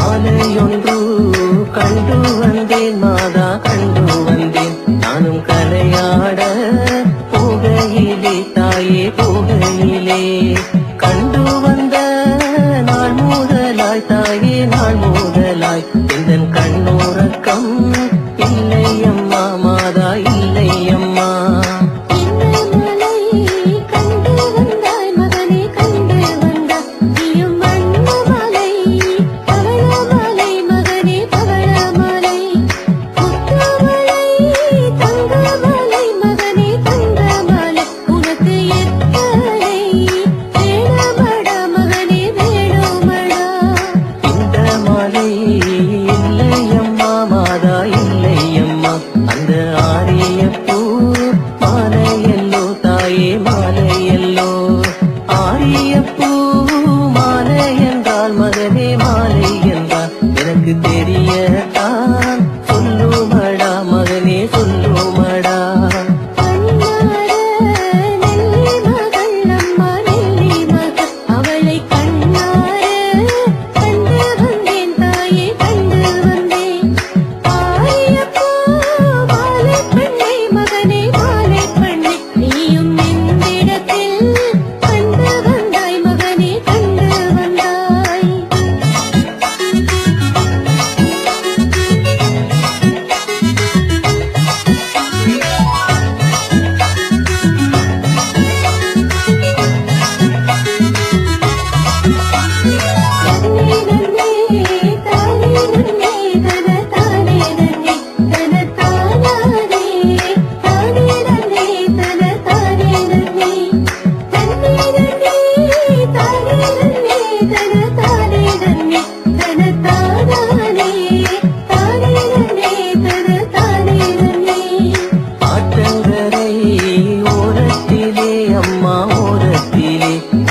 மாலையொன்று கண்டு வந்தேன் மாதா கண்டு வந்தேன் நானும் கலையாட போகையிலே தாயே போகையிலே கண்டு வந்த நாள் முதலாய் தாயே நாள் முதலாய் எந்தன் கண்ணோரக்கம் இல்லை அம்மா மாதா இல்லை அம்மா தெரியத்தான் சொல்லுமடா மகனே சொல்லுமடா அவளை கண்ணார கண்டு வந்தேன் தாயே கண்டு வந்தேன் ஆரியப்போ மாலை பெண்ணே மகனே மாலை பெண்ணே நீயும் எந்திடத்தில் கண்டு வந்தாய் மகனே கண்டு வந்தாய்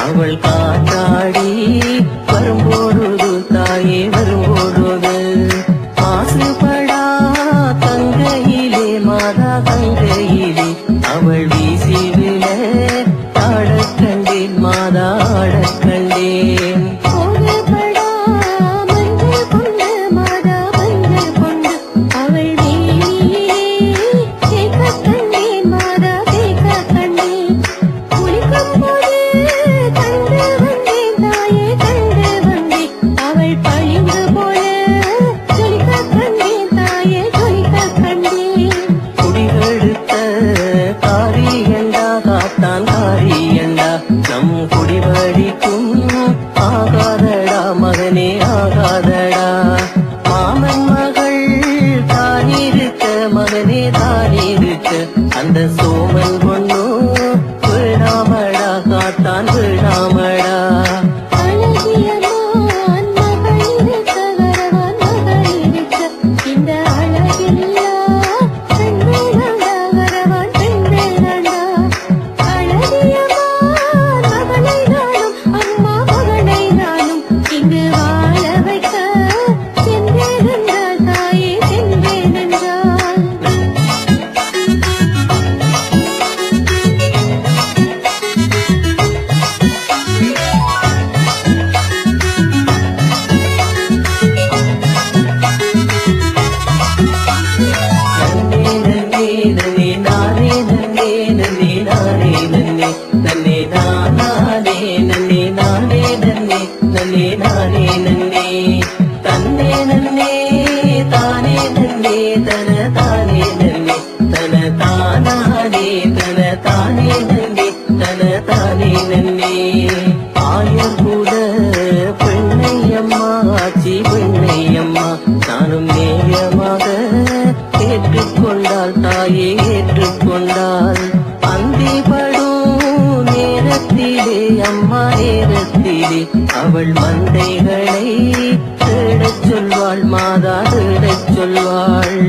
அவள் காத்தாடி வரும்பொழுது தாயே வரும்பொழுது மாசுபடா தங்கையிலே மாதா தங்கையிலே அவள் வீசி விழ ஆடக் கண்டேன் மாதா ஆடக் கண்டேன் நம் குடிவழிக்கும் ஆகாதடா மகனே ஆகாதடா மாமன் மகள் தானிருக்க மகனே தானிருக்க அந்த சோமன் பொண்ணு விடாமடா காத்தான் விடாமடா ஆயர்கூட பெண்ணையம்மா ஆச்சி பெண்ணையம்மா நானும் நேயமாக ஏற்றுக்கொண்டாள் தாயே ஏற்றுக்கொண்டாள் அந்திபடும் நேரத்திலே அம்மா நேரத்திலே அவள் மந்தைகளை தேடச் சொல்வாள் மாதா தேடச் சொல்வாள்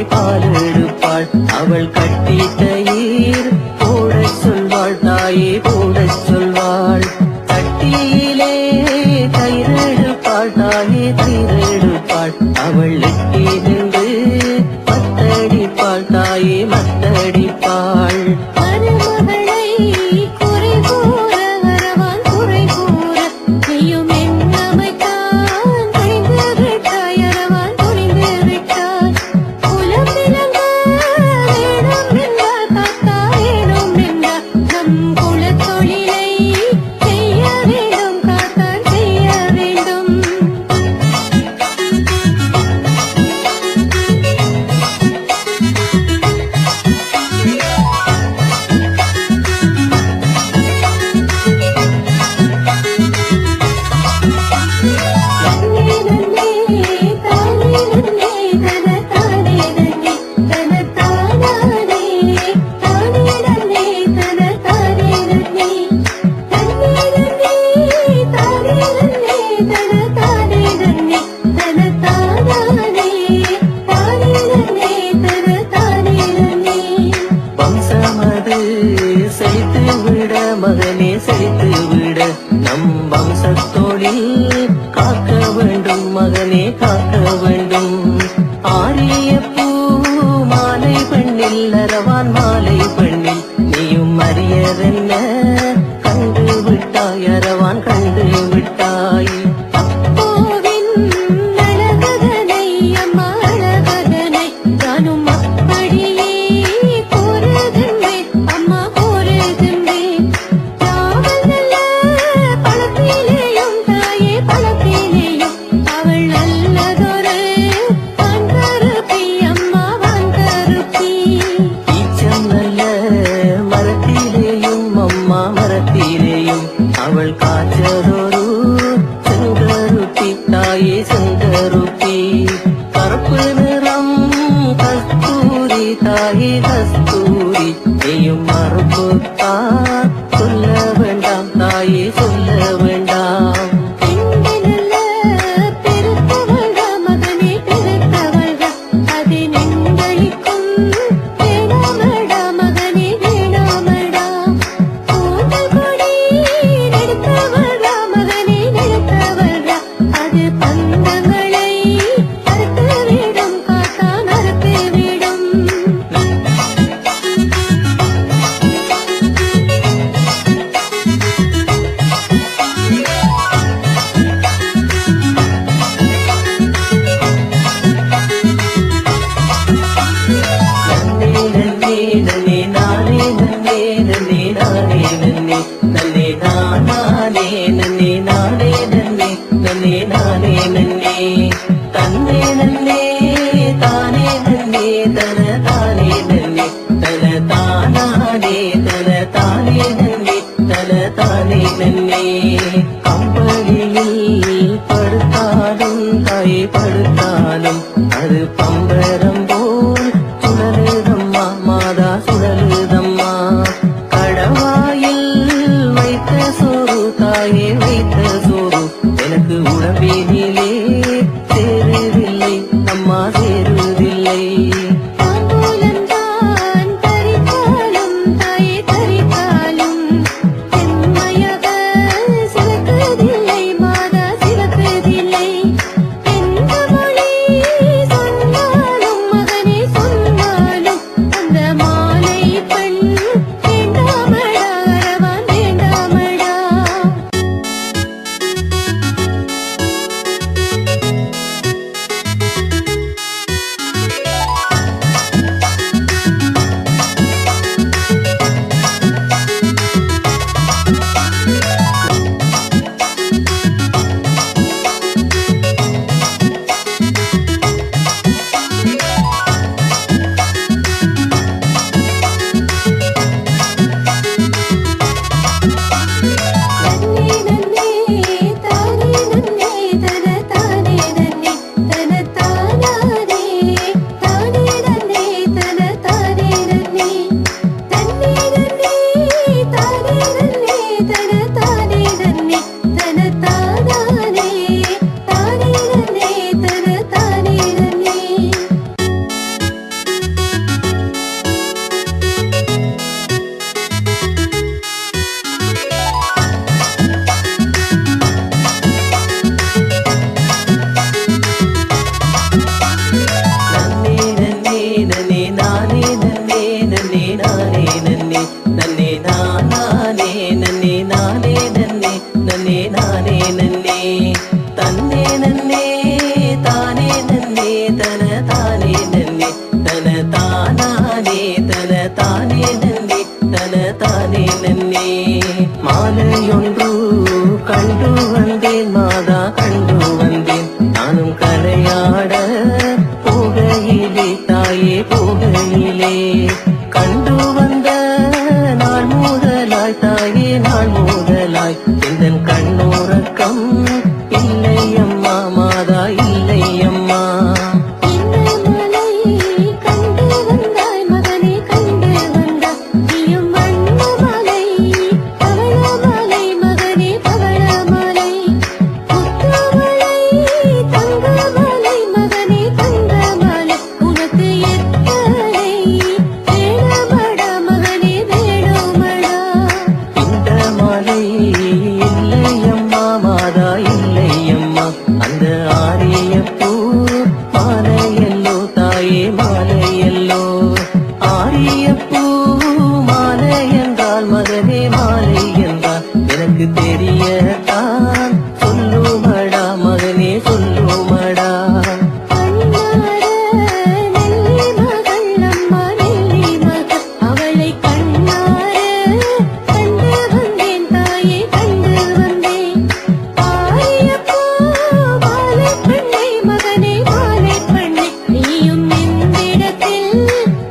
பாலெடுப்பாள் அவள் கட்டி தயிர் போடச் சொல்வாள் தாயே போடச் சொல்வாள் தட்டியிலே தயிரெடுப்பாள் தாயே தயிரெடுப்பாள் அவள் எட்டி நின்று மத்தடிப்பாள் தாயே மத்தடிப்பாள் மருமகளை குறை கூற வரவான் குறை கூற நீயும் என்னமைத்தான் துணிந்து விட்டாய் அரவான் துணிந்து விட்டாய் குலத்திலங்க வேணும் என்றால் தாத்தா வேணும் என்றால் நம் குலத்தொழிலை செய்ய வேண்டும் காத்தான் செய்ய வேண்டும் வம்சமது செழித்து விட மகனே செழித்து விட நம் வம்சத்தோழில் காக்க வேண்டும் மகனே காக்க வேண்டும் ஆரிய பூ மாலை பெண்ணில் அரவான் மாலை பெண்ணில் நீயும் அறியதென்ன கண்டு விட்டாய் அரவான் கண்டு விட்டாய் அப்போவின் அழகதனை அம்மா அழகதனை நானும் அப்படியே கூறுகின்றேன் அம்மா கூறுகின்றேன் ராவல் நல்ல பழத்திலேயும் தாயே பழத்திலேயும் அவள் நல்லதொரு வான்கருப்பி அம்மா வான்கருப்பி ஈச்சம் நல்ல மரத்திலேயும் அம்மா மரத்திலேயும் அவள் காய்ச்சதொரு செங்கருப்பி தாயே செங்கருப்பி கருப்பு நிறம் கஸ்தூரி தாயே கஸ்தூரி நீயும் மறுப்புத்தா சொல்ல வேண்டாம் தாயே சொல்ல வேண்டாம் பெண்ணினல்ல பெருத்தவள்க மகனே பெருத்தவள்க அது நெஞ்சளிக்கும் வேணாமடா மகனே வேணாமடா கூந்தல் கொடி நெடுத்தவள்க மகனே நெடுத்தவள்க அது பந்தங்களை அறுத்து விடும் காத்தான் அறுத்து விடும் நன்னே நன்னே நானே நன்னே நன்னே நானே நன்னே நன்னே நானே நன்னே நானே நன்னே நன்னே நானே நன்னே தன்னே நன்னே தானே நன்னே தன தானே நன்னே தன தானானே தன தானே நன்னே தன தானே நன்னே கம்பளியில் படுத்தாலும் தாயே படுத்தாலும் அது பம்பரம் போல் சுடருதம்மா மாதா சுடர் தானே நன்னே தன தானே நன்னே மாலையொன்று கண்டு வந்தேன் மாதா கண்டு வந்தேன் நானும் கரையாட போகையிலே தாயே போகையிலே கண்டு வந்த நாள் முதலாய் தாயே நாள் முதலாய் எந்தன் கண்ணோரக்கம் இல்லை அம்மா மாதா இல்லை அம்மா எனக்கு தெரியத்தான் சொல்லுமடா மகனே சொல்லுமடா அவளை கண்ணார கண்டு வந்தேன் தாயே கண்டு வந்தேன் ஆரியப்போ மாலை பெண்ணை மகனே மாலை பெண்ணை நீயும் எந்திடத்தில்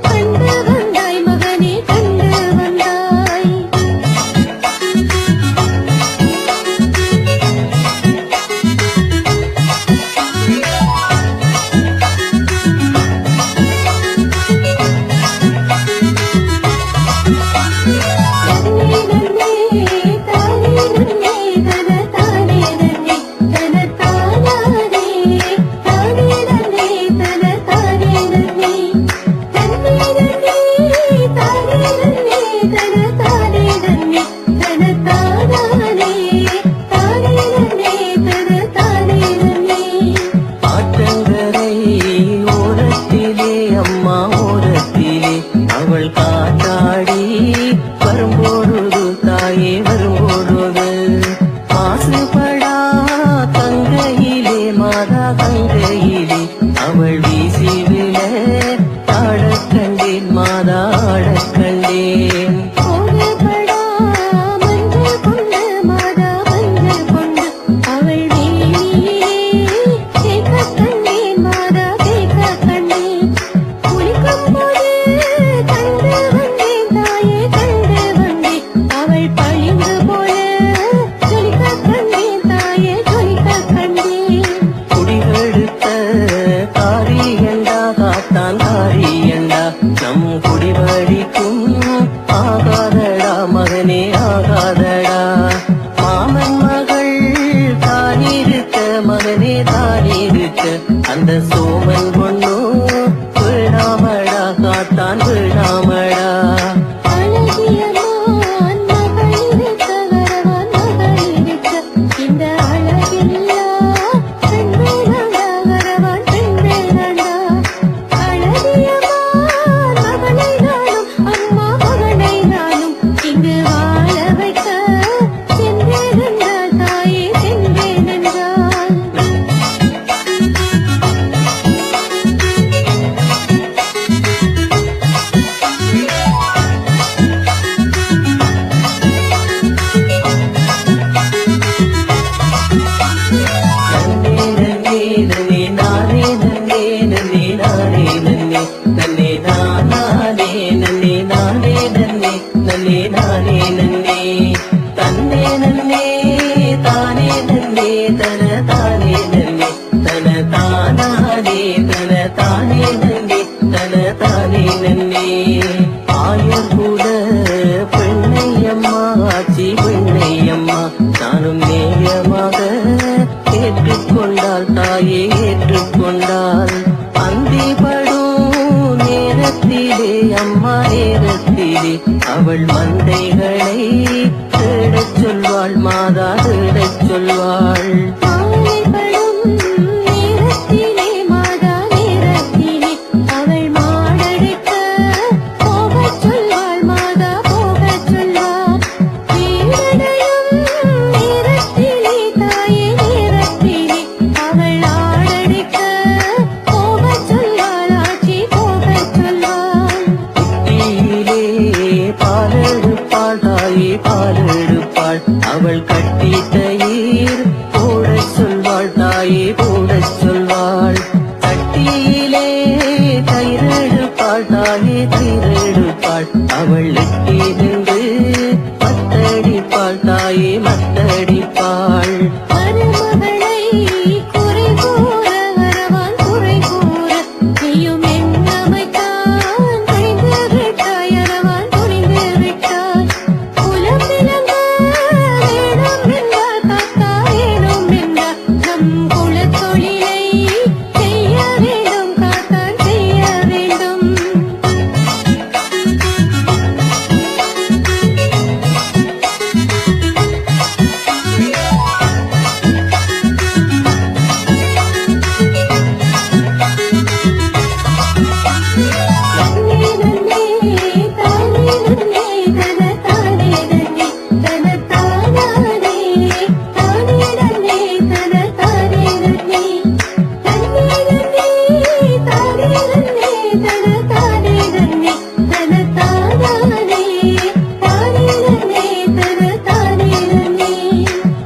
கண்டு வந்தாய் மகனே கண்டு வந்தாய் ஆற்றங்கரை ஓரத்திலே அம்மா ஓரத்திலே அவள் காத்தாடி வரும்பொழுது தாயே வரும்பொழுது மாசுபடா கங்கையிலே மாதா கங்கையிலே அவள் வீசி விழ ஆடக் கண்டேன் மாதா ஆடக் கண்டேன் நம் குடிவழிக்கும் ஆகாதடா மகனே ஆகாதடா மாமன் மகள் தானிருக்க மகனே தானிருக்க அந்த சோமன் பொண்ணு விழாமடா காத்தான் விழாமடா நன்னே நானே நன்னே தன்னே நன்னே தானே நன்னே தன தானே நன்னே தன தானானே தன தானே நன்னே தன தானே நன்னே ஆயர்குல பெண்ணையம்மா ஆச்சி பெண்ணையம்மா நானும் நேயமாக ஏற்றுக்கொண்டாள் தாயே ஏற்றுக்கொண்டாள் அந்திபடும் நேரத்திலே அம்மா நேரத்திலே அவள் மந்தைகளை தேடச் சொல்வாள் மாதா தேடச் சொல்வாள் பால் எடுப்பாள் அவள் கட்டி தயிர் போடச் சொல்வாள் தாயே போடச் சொல்வாள் தட்டியிலே தயிர் எடுப்பாள் தாயே தயிர் எடுப்பாள் அவள் எட்டி நின்று மத்தடிப்பாள் தாயே மத்தடிப்பாள் மருமகளை குறை கூற வரவான் குறை கூற நீயும் என்னமைத்தான் துணிந்து விட்டாய் அரவான் துணிந்து விட்டாய் குலம் விளங்க வேணும் என்றார் காக்கா வேணும் என்றார் நம் குலத் தொழிலை செய்ய வேண்டும் காத்தான் செய்ய வேண்டும்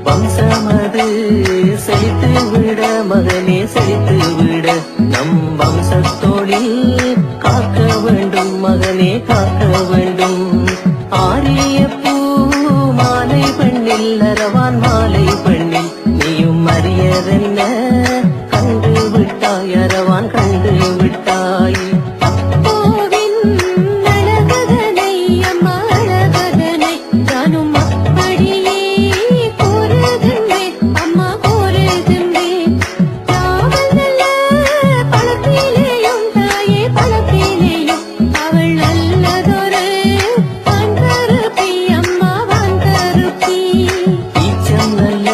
வம்சமது செழித்து விட மகனே செழித்து விட நம் வம்சத்தோழில் காக்க வேண்டும் மகனே காக்க வேண்டும் ஆரிய பூ மாலை பெண்ணில் அரவான் மாலை பெண்ணில் நீயும் அறியதென்ன கண்டு விட்டாய் அரவான் கண்டு விட்டாய் அப்போவின் அழகதனை அம்மா அழகதனை நானும் அப்படியே கூறுகின்றேன் அம்மா கூறுகின்றேன் நாவல் நல்ல பழத்திலேயும் தாயே பழத்திலேயும் அவள் நல்லதொரு வான்கருப்பி அம்மா வான்கருப்பி ஈச்சம் நல்ல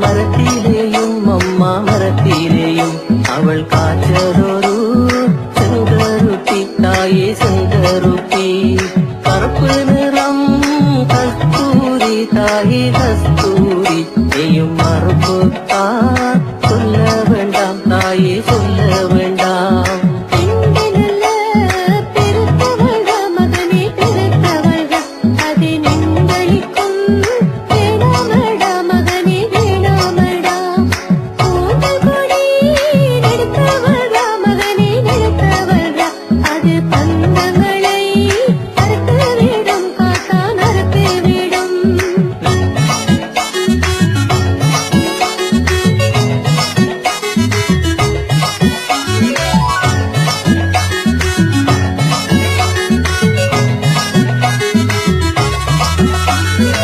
மரத்திலேயும் அம்மா மரத்திலேயும் அவள் காய்ச்சலொரு செங்கருத்தி தாயே செங்கருத்தி கருப்பு நிறம் கஸ்தூரி தாயே கஸ்தூரி நீயும் மறுப்புத்தா சொல்ல வேண்டாம் தாயே சொல்ல வேண்டாம் பெண்டி நல்ல பெருத்தவள்க மகனே பெருத்தவள்க அது நெஞ்சளிக்கும் வேணாமடா மகனே வேணாமடா கூந்தல் கொடி நெடுத்தவள்க மகனே நெடுத்தவள்க அது பந்தங்களை அறுத்து விடும் காத்தான் அறுத்து விடும்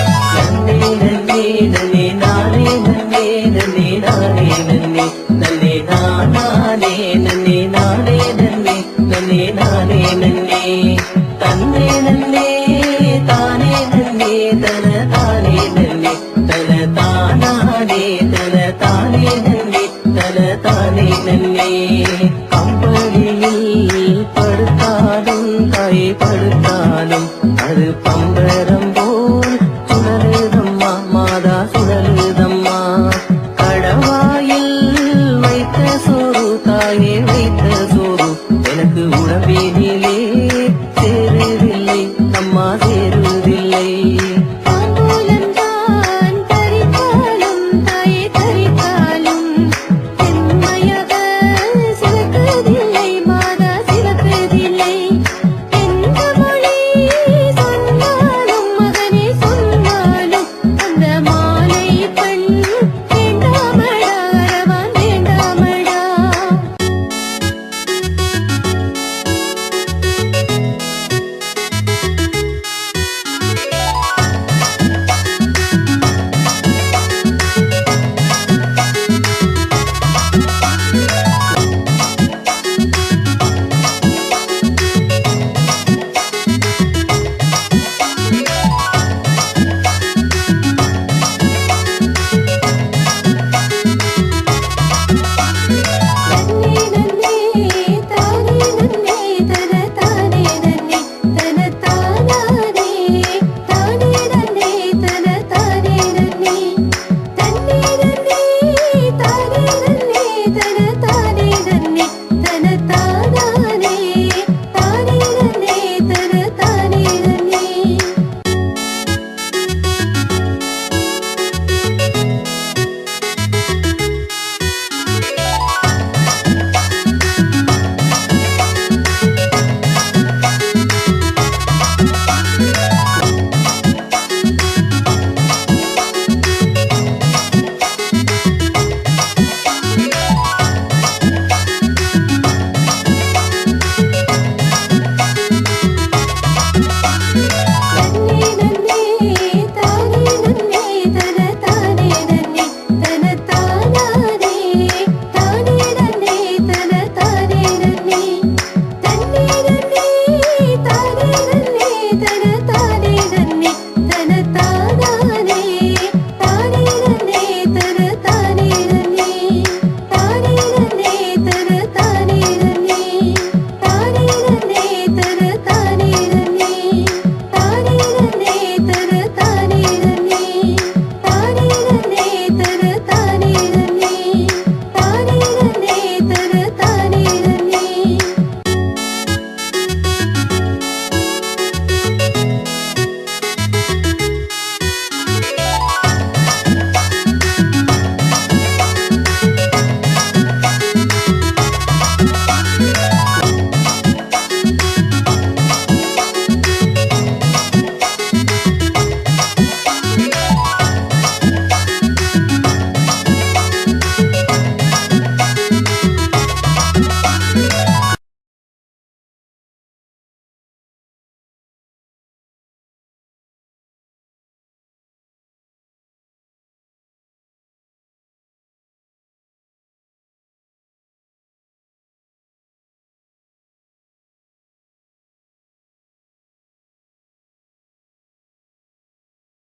நன்னே நன்னே நானே நன்னே நன்னே நானே நன்னே நன்னே நானே நன்னே நானே நன்னே நன்னே நானே நன்னே தன்னே நன்னே தானே நன்னே தன தானே நன்னே தன தானானே தன தானே நன்னே தன தானே நன்னே கம்பளியில் படுத்தாலும் தாயை படுத்தாலும் அது பம்பரம்